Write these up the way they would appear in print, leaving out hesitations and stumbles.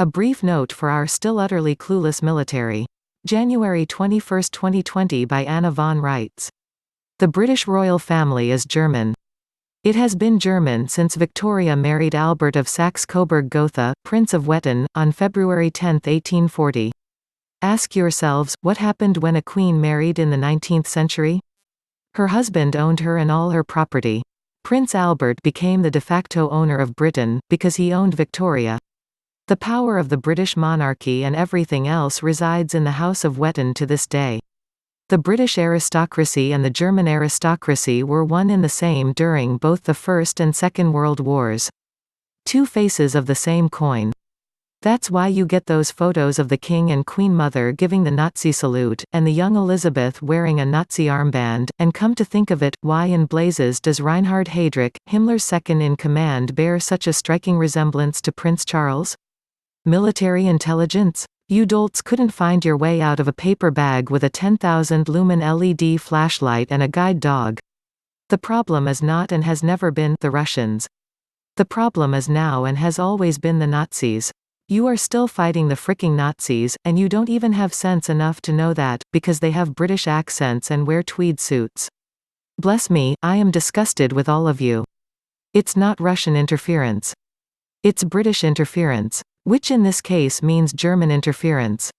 A brief note for our still utterly clueless military. January 21, 2020 by Anna von Reitz. The British royal family is German. It has been German since Victoria married Albert of Saxe-Coburg-Gotha, Prince of Wettin, on February 10, 1840. Ask yourselves, what happened when a queen married in the 19th century? Her husband owned her and all her property. Prince Albert became the de facto owner of Britain, because he owned Victoria. The power of the British monarchy and everything else resides in the House of Wettin to this day. The British aristocracy and the German aristocracy were one in the same during both the First and Second World Wars. Two faces of the same coin. That's why you get those photos of the King and Queen Mother giving the Nazi salute, and the young Elizabeth wearing a Nazi armband, and come to think of it, why in blazes does Reinhard Heydrich, Himmler's second-in-command, bear such a striking resemblance to Prince Charles? Military intelligence? You dolts couldn't find your way out of a paper bag with a 10,000 lumen LED flashlight and a guide dog. The problem is not and has never been the Russians. The problem is now and has always been the Nazis. You are still fighting the fricking Nazis, and you don't even have sense enough to know that, because they have British accents and wear tweed suits. Bless me, I am disgusted with all of you. It's not Russian interference. It's British interference. Which in this case means German interference.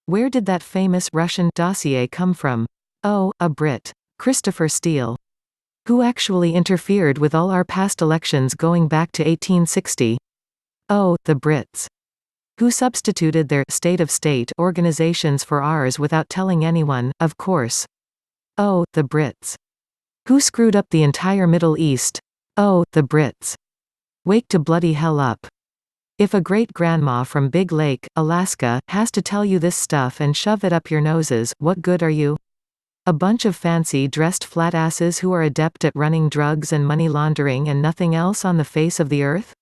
Where did that famous Russian dossier come from? Oh, a Brit. Christopher Steele. Who actually interfered with all our past elections going back to 1860? Oh, the Brits. Who substituted their state-of-state organizations for ours without telling anyone, of course. Oh, the Brits. Who screwed up the entire Middle East? Oh, the Brits. Wake to bloody hell up. If a great-grandma from Big Lake, Alaska, has to tell you this stuff and shove it up your noses, what good are you? A bunch of fancy-dressed flatasses who are adept at running drugs and money laundering and nothing else on the face of the earth?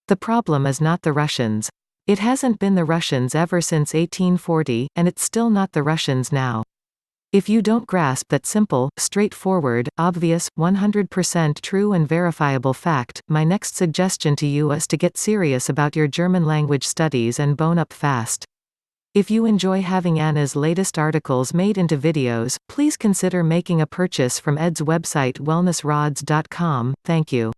The problem is not the Russians. It hasn't been the Russians ever since 1840, and it's still not the Russians now. If you don't grasp that simple, straightforward, obvious, 100% true and verifiable fact, my next suggestion to you is to get serious about your German language studies and bone up fast. If you enjoy having Anna's latest articles made into videos, please consider making a purchase from Ed's website wellnessrods.com. Thank you.